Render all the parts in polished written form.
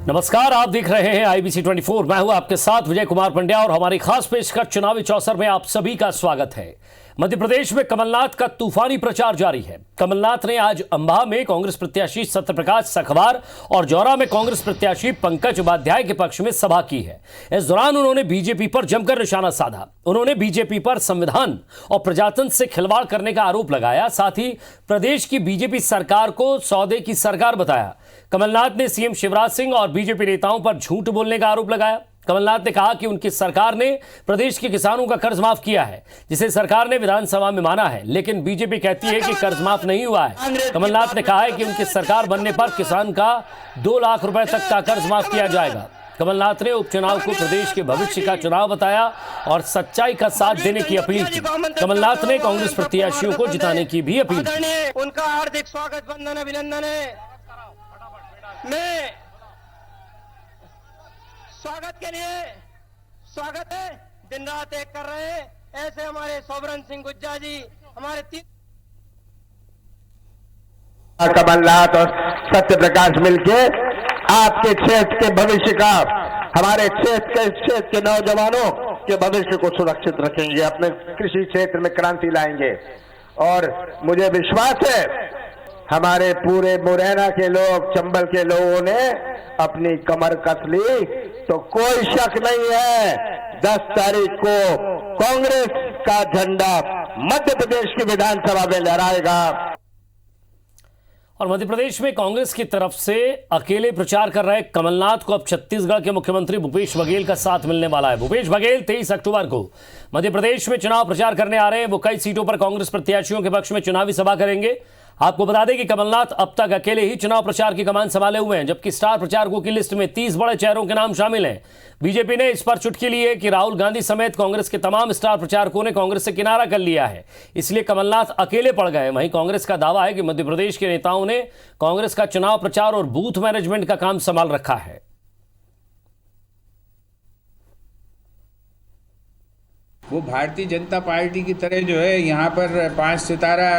नमस्कार, आप देख रहे हैं IBC 24। मैं हूं आपके साथ विजय कुमार पंड्या और हमारी खास पेशकश चुनावी चौसर में आप सभी का स्वागत है। मध्य प्रदेश में कमलनाथ का तूफानी प्रचार जारी है। कमलनाथ ने आज अंबाह में कांग्रेस प्रत्याशी सत्यप्रकाश सखवार और जौरा में कांग्रेस प्रत्याशी पंकज उपाध्याय के पक्ष में सभा की है। इस दौरान उन्होंने बीजेपी पर जमकर निशाना साधा। उन्होंने बीजेपी पर संविधान और प्रजातंत्र से खिलवाड़ करने का आरोप लगाया। साथ ही प्रदेश की बीजेपी सरकार को सौदे की सरकार बताया। कमलनाथ ने सीएम शिवराज सिंह और बीजेपी नेताओं पर झूठ बोलने का आरोप लगाया। कमलनाथ ने कहा कि उनकी सरकार ने प्रदेश के किसानों का कर्ज माफ किया है, जिसे सरकार ने विधानसभा में माना है, लेकिन बीजेपी कहती है कि कर्ज माफ नहीं हुआ है। कमलनाथ ने कहा है कि उनकी सरकार बनने पर किसान का 2 लाख रुपए तक का कर्ज माफ किया जाएगा। कमलनाथ ने उपचुनाव को प्रदेश के भविष्य का चुनाव बताया और सच्चाई का साथ देने की अपील की। कमलनाथ ने कांग्रेस प्रत्याशियों को जिताने की भी अपील की। उनका हार्दिक स्वागत, वंदन, अभिनंदन है। मैं स्वागत के लिए स्वागत है, दिन रात एक कर रहे हैं। ऐसे हमारे सोबरन सिंह गुज्जा जी, हमारे कमलनाथ और सत्य प्रकाश मिलके आपके क्षेत्र के भविष्य का, हमारे क्षेत्र के नौजवानों के भविष्य को सुरक्षित रखेंगे, अपने कृषि क्षेत्र में क्रांति लाएंगे। और मुझे विश्वास है हमारे पूरे मुरैना के लोग, चंबल के लोगों ने अपनी कमर कस ली, तो कोई शक नहीं है 10 तारीख को कांग्रेस का झंडा मध्य प्रदेश की विधानसभा में लहराएगा। और मध्य प्रदेश में कांग्रेस की तरफ से अकेले प्रचार कर रहे कमलनाथ को अब छत्तीसगढ़ के मुख्यमंत्री भूपेश बघेल का साथ मिलने वाला है। भूपेश बघेल 23 अक्टूबर को मध्य प्रदेश में चुनाव प्रचार करने आ रहे हैं। वो कई सीटों पर कांग्रेस प्रत्याशियों के पक्ष में चुनावी सभा करेंगे। आपको बता दें कि कमलनाथ अब तक अकेले ही चुनाव प्रचार की कमान संभाले हुए हैं, जबकि स्टार प्रचारकों की लिस्ट में 30 बड़े चेहरों के नाम शामिल हैं। बीजेपी ने इस पर चुटकी ली है कि राहुल गांधी समेत कांग्रेस के तमाम स्टार प्रचारकों ने कांग्रेस से किनारा कर लिया है, इसलिए कमलनाथ अकेले पड़ गए। वहीं कांग्रेस का दावा है कि मध्य प्रदेश के नेताओं ने कांग्रेस का चुनाव प्रचार और बूथ मैनेजमेंट का काम संभाल रखा है। वो भारतीय जनता पार्टी की तरह जो है यहाँ पर 5 सितारा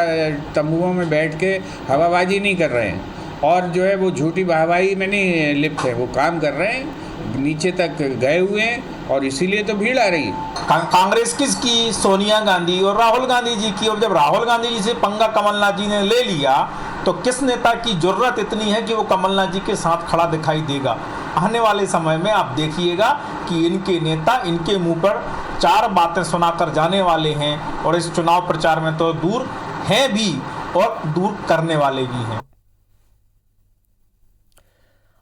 तंबुओं में बैठ के हवाबाजी नहीं कर रहे हैं और जो है वो झूठी वाहवाही में नहीं लिप्त है। वो काम कर रहे हैं, नीचे तक गए हुए हैं और इसीलिए तो भीड़ आ रही है। कांग्रेस किसकी? सोनिया गांधी और राहुल गांधी जी की। और जब राहुल गांधी जी से पंगा कमलनाथ जी ने ले लिया तो किस नेता की जरूरत इतनी है कि वो कमलनाथ जी के साथ खड़ा दिखाई देगा? आने वाले समय में आप देखिएगा कि इनके नेता इनके मुंह पर 4 बातें सुनाकर जाने वाले हैं और इस चुनाव प्रचार में तो दूर हैं भी और दूर करने वाले भी हैं।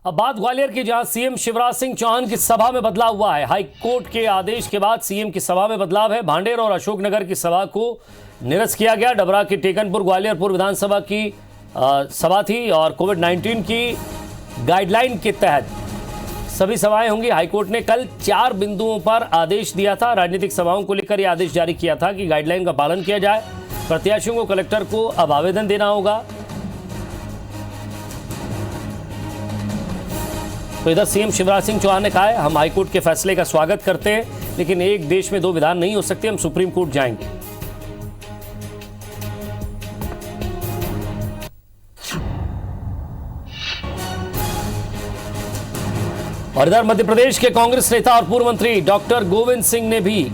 अब बात ग्वालियर की, जहां सीएम शिवराज सिंह चौहान की सभा में बदलाव हुआ है। हाई कोर्ट के आदेश के बाद सीएम की सभा में बदलाव है। भांडेर और अशोकनगर की सभा को निरस्त किया गया। डबरा की टेकनपुर ग्वालियरपुर विधानसभा की सभा थी और कोविड-19 की गाइडलाइन के तहत सभी सभाएं होंगी। हाईकोर्ट ने कल 4 बिंदुओं पर आदेश दिया था। राजनीतिक सभाओं को लेकर यह आदेश जारी किया था कि गाइडलाइन का पालन किया जाए। प्रत्याशियों को कलेक्टर को अब आवेदन देना होगा। तो इधर सीएम शिवराज सिंह चौहान ने कहा है, हम हाईकोर्ट के फैसले का स्वागत करते हैं, लेकिन एक देश में 2 विधान नहीं हो सकते, हम सुप्रीम कोर्ट जाएंगे। और इधर मध्य प्रदेश के कांग्रेस नेता और पूर्व मंत्री डॉक्टर गोविंद सिंह ने भी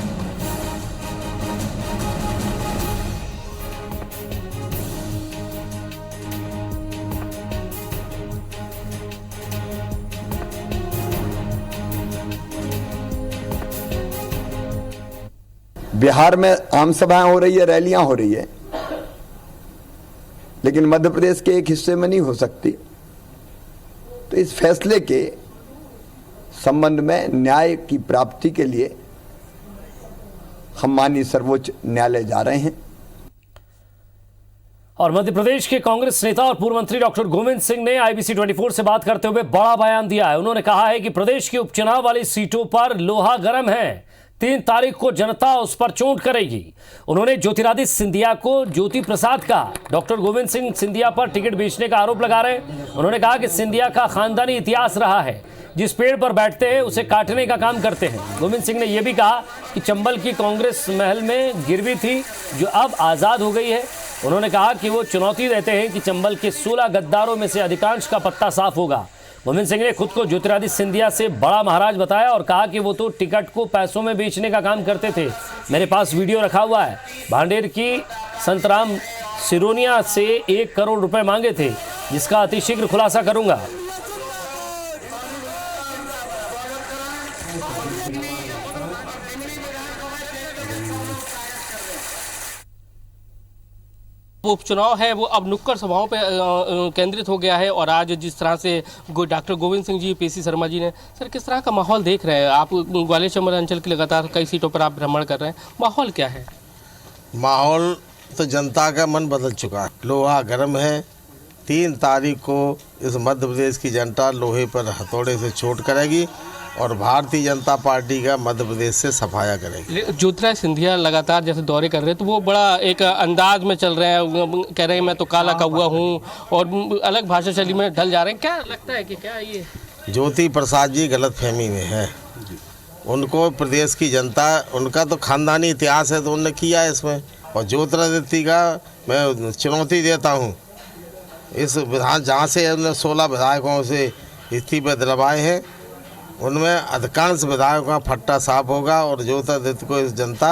बिहार में आम सभाएं हो रही है, रैलियां हो रही है, लेकिन मध्य प्रदेश के एक हिस्से में नहीं हो सकती। तो इस फैसले के संबंध में न्याय की प्राप्ति के लिए हम माननीय सर्वोच्च न्यायालय जा रहे हैं। और मध्य प्रदेश के कांग्रेस नेता और पूर्व मंत्री डॉक्टर गोविंद सिंह ने IBC 24 से बात करते हुए बड़ा बयान दिया है। उन्होंने कहा है कि प्रदेश के उपचुनाव वाली सीटों पर लोहा गर्म है। 3 तारीख को जनता उस पर चोट करेगी। उन्होंने ज्योतिरादित्य सिंधिया को ज्योति प्रसाद कहा। डॉक्टर गोविंद सिंह सिंधिया पर टिकट बेचने का आरोप लगा रहे हैं। उन्होंने कहा कि सिंधिया का खानदानी इतिहास रहा है, जिस पेड़ पर बैठते हैं उसे काटने का काम करते हैं। गोविंद सिंह ने यह भी कहा कि चंबल की कांग्रेस महल में गिरवी थी जो अब आज़ाद हो गई है। उन्होंने कहा कि वो चुनौती देते हैं कि चंबल के 16 गद्दारों में से अधिकांश का पत्ता साफ होगा। गोविंद सिंह ने खुद को ज्योतिरादित्य सिंधिया से बड़ा महाराज बताया और कहा कि वो तो टिकट को पैसों में बेचने का काम करते थे। मेरे पास वीडियो रखा हुआ है। भांडेर की संतराम सिरोनिया से 1 करोड़ रुपए मांगे थे, जिसका अतिशीघ्र खुलासा करूंगा। वो उपचुनाव है वो अब नुक्कड़ सभाओं पे केंद्रित हो गया है। और आज जिस तरह से डॉक्टर गोविंद सिंह जी, पीसी शर्मा जी ने, सर किस तरह का माहौल देख रहे हैं आप? ग्वालियर चंबल अंचल की लगातार कई सीटों पर आप भ्रमण कर रहे हैं, माहौल क्या है? माहौल तो जनता का मन बदल चुका है, लोहा गर्म है। 3 तारीख को इस मध्य प्रदेश की जनता लोहे पर हथौड़े से चोट करेगी और भारतीय जनता पार्टी का मध्य प्रदेश से सफाया करेगी। ज्योतिरादित्य सिंधिया लगातार जैसे दौरे कर रहे हैं तो वो बड़ा एक अंदाज में चल रहे हैं, कह रहे हैं मैं तो काला कौवा हूँ और अलग भाषा शैली में ढल जा रहे हैं। क्या लगता है कि क्या ये ज्योति प्रसाद जी गलतफहमी में है? उनको प्रदेश की जनता, उनका तो खानदानी इतिहास है तो उन्होंने किया है इसमें। और ज्योतिरादित्य का मैं चुनौती देता हूँ, इस विधान जहाँ से उन्होंने 16 विधायकों से इस्तीफे दिलवाए हैं उनमें अधिकांश विधायकों का फट्टा साफ होगा और ज्योतिरादित्य को इस जनता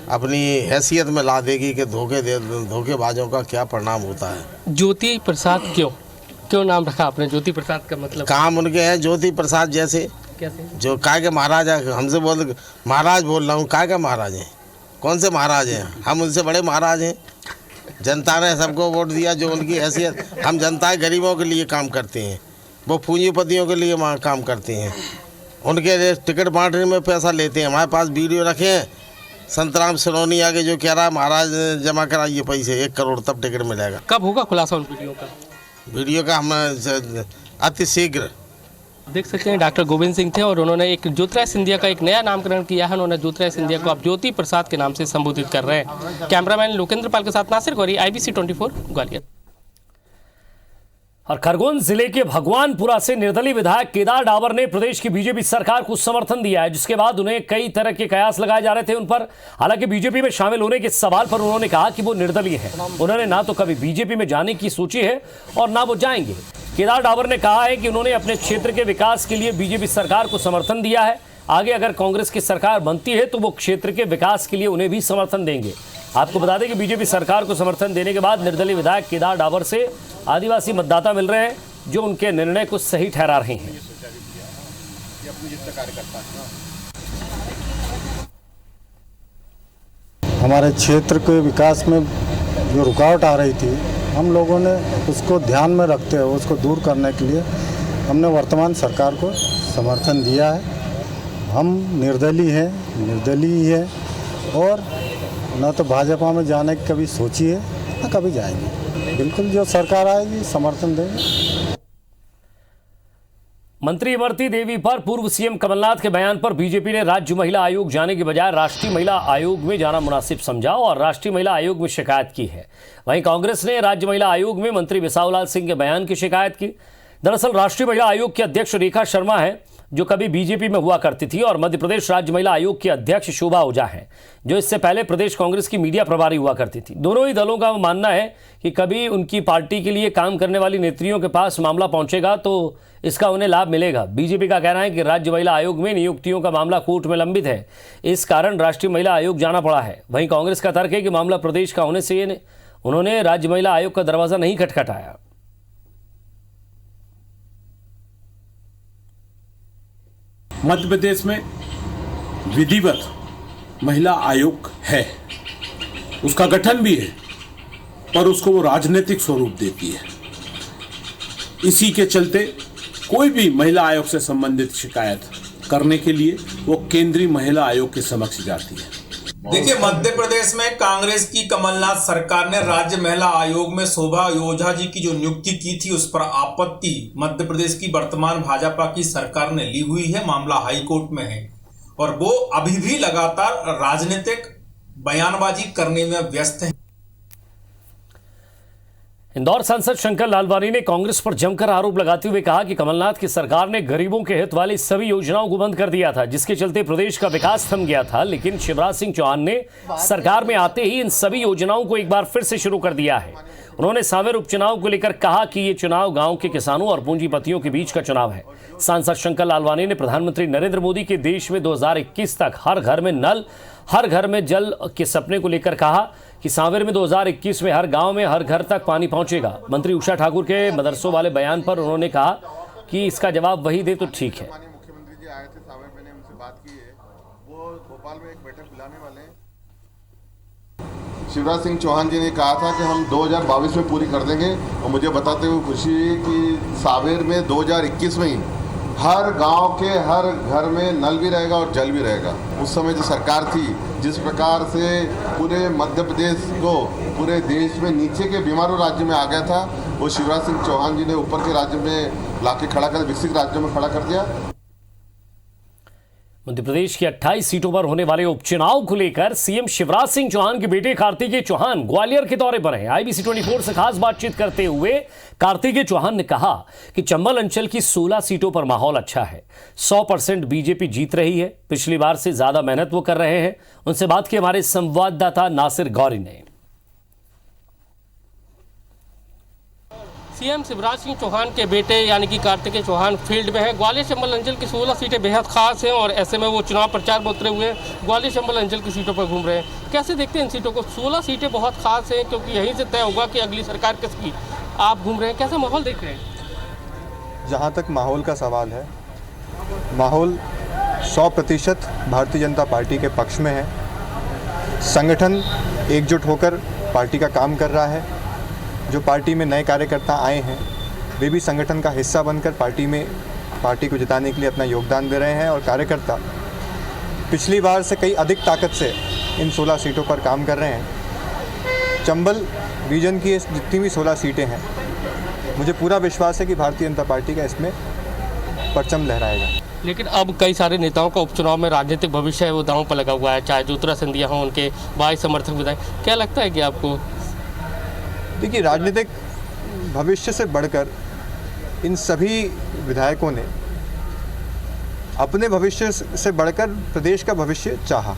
अपनी हैसियत में ला देगी कि धोखेबाजों का क्या परिणाम होता है। ज्योति प्रसाद क्यों नाम रखा आपने ज्योति प्रसाद का? मतलब काम उनके हैं ज्योति प्रसाद जैसे, कैसे? जो काय के महाराज है, हमसे बोल महाराज बोल रहा हूँ, काय का महाराज हैं? कौन से महाराज हैं? हम उनसे बड़े महाराज हैं। जनता ने सबको वोट दिया, जो उनकी हैसियत, हम जनता गरीबों के लिए काम करते हैं, वो पूंजीपतियों के लिए काम करते हैं, उनके लिए टिकट बांटने में पैसा लेते हैं। हमारे पास वीडियो रखे हैं संतराम सिरोनिया के, जो कह रहा है महाराज जमा कराइए पैसे 1 करोड़ तब टिकट मिलेगा। कब होगा खुलासा उन वीडियो का? हम अति शीघ्र। देख सकते हैं डॉक्टर गोविंद सिंह थे और उन्होंने एक ज्योतिरादित्य सिंधिया का एक नया नामकरण किया है। उन्होंने ज्योतिरादित्य सिंधिया को अब ज्योति प्रसाद के नाम से संबोधित कर रहे हैं। कैमरामैन लोकेंद्र पाल के साथ नासिर गौरी, IBC 24 ग्वालियर। और खरगोन जिले के भगवानपुरा से निर्दलीय विधायक केदार डाबर ने प्रदेश की बीजेपी सरकार को समर्थन दिया है, जिसके बाद उन्हें कई तरह के कयास लगाए जा रहे थे उन पर। हालांकि बीजेपी में शामिल होने के सवाल पर उन्होंने कहा कि वो निर्दलीय हैं। उन्होंने ना तो कभी बीजेपी में जाने की सोची है और ना वो जाएंगे। केदार डाबर ने कहा है कि उन्होंने अपने क्षेत्र के विकास के लिए बीजेपी सरकार को समर्थन दिया है। आगे अगर कांग्रेस की सरकार बनती है तो वो क्षेत्र के विकास के लिए उन्हें भी समर्थन देंगे। आपको बता दें कि बीजेपी सरकार को समर्थन देने के बाद निर्दलीय विधायक केदार डाबर से आदिवासी मतदाता मिल रहे हैं, जो उनके निर्णय को सही ठहरा रहे हैं। हमारे क्षेत्र के विकास में जो रुकावट आ रही थी, हम लोगों ने उसको ध्यान में रखते हुए उसको दूर करने के लिए हमने वर्तमान सरकार को समर्थन दिया है। हम निर्दलीय ही है और न तो भाजपा में जाने की कभी सोची है न कभी जाएंगे। बिल्कुल जो सरकार आएगी समर्थन देंगे। मंत्री इमरती देवी पर पूर्व सीएम कमलनाथ के बयान पर बीजेपी ने राज्य महिला आयोग जाने के बजाय राष्ट्रीय महिला आयोग में जाना मुनासिब समझा और राष्ट्रीय महिला आयोग में शिकायत की है। वहीं कांग्रेस ने राज्य महिला आयोग में मंत्री बिसाहूलाल सिंह के बयान की शिकायत की। दरअसल राष्ट्रीय महिला आयोग की अध्यक्ष रेखा शर्मा है, जो कभी बीजेपी में हुआ करती थी, और मध्य प्रदेश राज्य महिला आयोग की अध्यक्ष शोभा ओझा हैं, जो इससे पहले प्रदेश कांग्रेस की मीडिया प्रभारी हुआ करती थी। दोनों ही दलों का मानना है कि कभी उनकी पार्टी के लिए काम करने वाली नेत्रियों के पास मामला पहुंचेगा तो इसका उन्हें लाभ मिलेगा। बीजेपी का कहना है कि राज्य महिला आयोग में नियुक्तियों का मामला कोर्ट में लंबित है, इस कारण राष्ट्रीय महिला आयोग जाना पड़ा है। वहीं कांग्रेस का तर्क है कि मामला प्रदेश का होने से उन्होंने राज्य महिला आयोग का दरवाजा नहीं खटखटाया। मध्य प्रदेश में विधिवत महिला आयोग है, उसका गठन भी है, पर उसको वो राजनीतिक स्वरूप देती है। इसी के चलते कोई भी महिला आयोग से संबंधित शिकायत करने के लिए वो केंद्रीय महिला आयोग के समक्ष जाती है। देखिए, मध्य प्रदेश में कांग्रेस की कमलनाथ सरकार ने राज्य महिला आयोग में शोभा ओझा जी की जो नियुक्ति की थी उस पर आपत्ति मध्य प्रदेश की वर्तमान भाजपा की सरकार ने ली हुई है। मामला हाई कोर्ट में है और वो अभी भी लगातार राजनीतिक बयानबाजी करने में व्यस्त है। इंदौर सांसद शंकर लालवानी ने कांग्रेस पर जमकर आरोप लगाते हुए कहा कि कमलनाथ की सरकार ने गरीबों के हित वाली सभी योजनाओं को बंद कर दिया था, जिसके चलते प्रदेश का विकास थम गया था। लेकिन शिवराज सिंह चौहान ने सरकार में आते ही इन सभी योजनाओं को एक बार फिर से शुरू कर दिया है। उन्होंने सांवेर उपचुनाव को लेकर कहा कि ये चुनाव गांव के किसानों और पूंजीपतियों के बीच का चुनाव है। सांसद शंकर लालवानी ने प्रधानमंत्री नरेंद्र मोदी के देश में 2021 तक हर घर में नल, हर घर में जल के सपने को लेकर कहा कि सांवेर में 2021 में हर गांव में हर घर तक पानी पहुंचेगा। मंत्री उषा ठाकुर के मदरसों वाले बयान पर उन्होंने कहा कि इसका जवाब वही दे तो ठीक है। मुख्यमंत्री जी आए थे सांवेर, मैंने उनसे बात की है, वो भोपाल में एक बैठक बुलाने वाले हैं। शिवराज सिंह चौहान जी ने कहा था कि हम 2022 में पूरी कर देंगे, और मुझे बताते हुए खुशी है कि सांवेर में 2021 में ही हर गांव के हर घर में नल भी रहेगा और जल भी रहेगा। उस समय जो सरकार थी, जिस प्रकार से पूरे मध्य प्रदेश को पूरे देश में नीचे के बीमारू राज्य में आ गया था, वो शिवराज सिंह चौहान जी ने ऊपर के राज्य में लाके खड़ा कर, विकसित राज्यों में खड़ा कर दिया। मध्य प्रदेश की 28 सीटों पर होने वाले उपचुनाव को लेकर सीएम शिवराज सिंह चौहान के बेटे कार्तिकेय चौहान ग्वालियर के दौरे पर हैं। आईबीसी 24 से खास बातचीत करते हुए कार्तिकेय चौहान ने कहा कि चंबल अंचल की 16 सीटों पर माहौल अच्छा है, 100% बीजेपी जीत रही है, पिछली बार से ज्यादा मेहनत वो कर रहे हैं। उनसे बात की हमारे संवाददाता नासिर गौरी ने। सीएम शिवराज सिंह चौहान के बेटे यानी कि कार्तिकेय चौहान फील्ड में है। ग्वालियर चंबल अंचल की 16 सीटें बेहद खास हैं और ऐसे में वो चुनाव प्रचार में उतरे हुए ग्वालियर चंबल अंचल की सीटों पर घूम रहे हैं। कैसे देखते हैं इन सीटों को? 16 सीटें बहुत खास हैं क्योंकि यहीं से तय होगा कि अगली सरकार किसकी। आप घूम रहे हैं, कैसा माहौल देख रहे हैं? जहाँ तक माहौल का सवाल है, माहौल 100% भारतीय जनता पार्टी के पक्ष में है। संगठन एकजुट होकर पार्टी का काम कर रहा है। जो पार्टी में नए कार्यकर्ता आए हैं वे भी संगठन का हिस्सा बनकर पार्टी को जिताने के लिए अपना योगदान दे रहे हैं, और कार्यकर्ता पिछली बार से कई अधिक ताकत से इन 16 सीटों पर काम कर रहे हैं। चंबल रीजन की जितनी भी 16 सीटें हैं, मुझे पूरा विश्वास है कि भारतीय जनता पार्टी का इसमें परचम लहराएगा। लेकिन अब कई सारे नेताओं का उपचुनाव में राजनीतिक भविष्य है वो दांव पर लगा हुआ है, चाहे ज्योतिरादित्य सिंधिया हों, उनके भाई समर्थक विधायक। क्या लगता है कि आपको? देखिए, राजनीतिक भविष्य से बढ़कर इन सभी विधायकों ने अपने भविष्य से बढ़कर प्रदेश का भविष्य चाहा,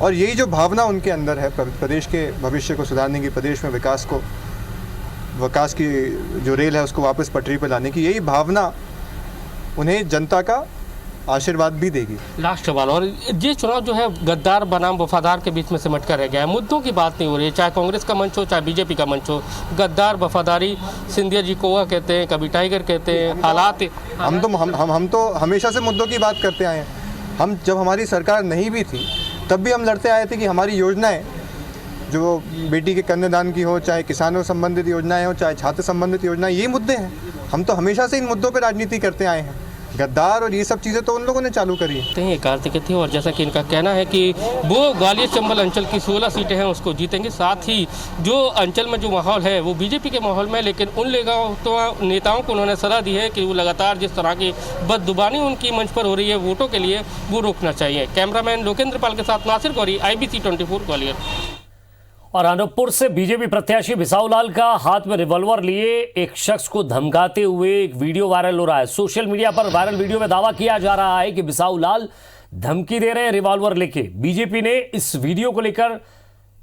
और यही जो भावना उनके अंदर है प्रदेश के भविष्य को सुधारने की, प्रदेश में विकास की जो रेल है उसको वापस पटरी पर लाने की, यही भावना उन्हें जनता का आशीर्वाद भी देगी। लास्ट सवाल, और ये चुनाव जो है गद्दार बनाम वफादार के बीच में सिमट कर रह गया है। मुद्दों की बात नहीं हो रही है, चाहे कांग्रेस का मंच हो चाहे बीजेपी का मंच हो। गद्दार वफादारी, सिंधिया जी कोआ कहते हैं, कभी टाइगर कहते हैं। हालात हम तो हमेशा से मुद्दों की बात करते आए हैं। हम जब हमारी सरकार नहीं भी थी तब भी हम लड़ते आए थे कि हमारी योजनाएं, जो बेटी के कन्यादान की हो, चाहे किसानों संबंधित योजनाएं हो, चाहे छात्र संबंधित योजनाएं, ये मुद्दे हैं। हम तो हमेशा से इन मुद्दों पर राजनीति करते आए हैं। गद्दार और ये सब चीज़ें तो उन लोगों ने चालू करी है। कार्तिकेय थे, और जैसा कि इनका कहना है कि वो ग्वालियर चंबल अंचल की 16 सीटें हैं उसको जीतेंगे। साथ ही जो अंचल में जो माहौल है वो बीजेपी के माहौल में, लेकिन उन नेताओं को उन्होंने सलाह दी है कि वो लगातार जिस तरह की बदजुबानी उनकी मंच पर हो रही है वोटों के लिए, वो रोकना चाहिए। कैमरामैन लोकेंद्र पाल के साथ नासिर गौरी, IBC 24 ग्वालियर। और अनूपपुर से बीजेपी प्रत्याशी बिसाऊ लाल का हाथ में रिवॉल्वर लिए एक शख्स को धमकाते हुए एक वीडियो वायरल हो रहा है। सोशल मीडिया पर वायरल वीडियो में दावा किया जा रहा है कि बिसाऊ लाल धमकी दे रहे हैं रिवॉल्वर लेके। बीजेपी ने इस वीडियो को लेकर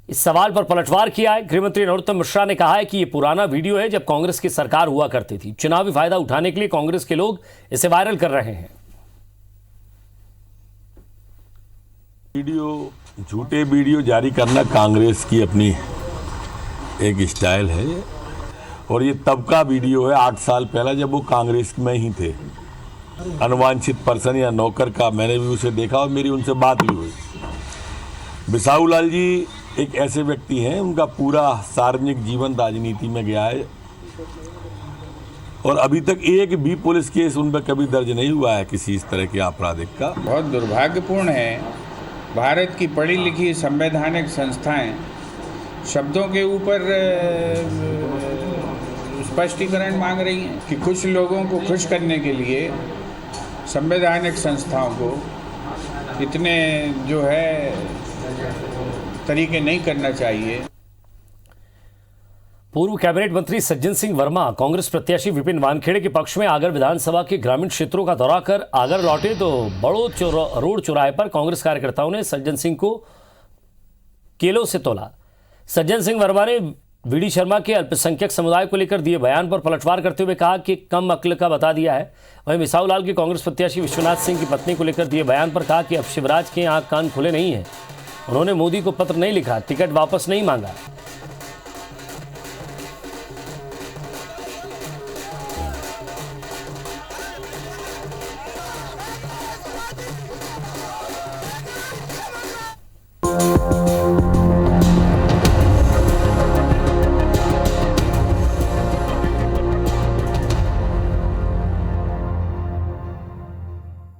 इस सवाल पर पलटवार किया है। गृहमंत्री नरोत्तम मिश्रा ने कहा है कि यह पुराना वीडियो है जब कांग्रेस की सरकार हुआ करती थी। चुनावी फायदा उठाने के लिए कांग्रेस के लोग इसे वायरल कर रहे हैं। झूठे वीडियो जारी करना कांग्रेस की अपनी एक स्टाइल है, और ये तब का वीडियो है 8 साल पहला जब वो कांग्रेस में ही थे। अनवांछित पर्सन या नौकर का मैंने भी उसे देखा और मेरी उनसे बात भी हुई। बिसाऊ लाल जी एक ऐसे व्यक्ति हैं, उनका पूरा सार्वजनिक जीवन राजनीति में गया है और अभी तक एक भी पुलिस केस उन पर कभी दर्ज नहीं हुआ है किसी इस तरह के आपराधिक का। बहुत दुर्भाग्यपूर्ण है, भारत की पढ़ी लिखी संवैधानिक संस्थाएं शब्दों के ऊपर स्पष्टीकरण मांग रही हैं कि कुछ लोगों को खुश करने के लिए संवैधानिक संस्थाओं को इतने जो है तरीके नहीं करना चाहिए। पूर्व कैबिनेट मंत्री सज्जन सिंह वर्मा कांग्रेस प्रत्याशी विपिन वानखेड़े के पक्ष में आगर विधानसभा के ग्रामीण क्षेत्रों का दौरा कर आगर लौटे तो बड़ो रोड चौराहे पर कांग्रेस कार्यकर्ताओं ने सज्जन सिंह को केलों से तोला। सज्जन सिंह वर्मा ने वीडी शर्मा के अल्पसंख्यक समुदाय को लेकर दिए बयान पर पलटवार करते हुए कहा कि कम अक्ल का बता दिया है। वहीं मिसाऊ लाल के कांग्रेस प्रत्याशी विश्वनाथ सिंह की पत्नी को लेकर दिए बयान पर कहा कि अब शिवराज के आंख कान खुले नहीं है। उन्होंने मोदी को पत्र नहीं लिखा, टिकट वापस नहीं मांगा।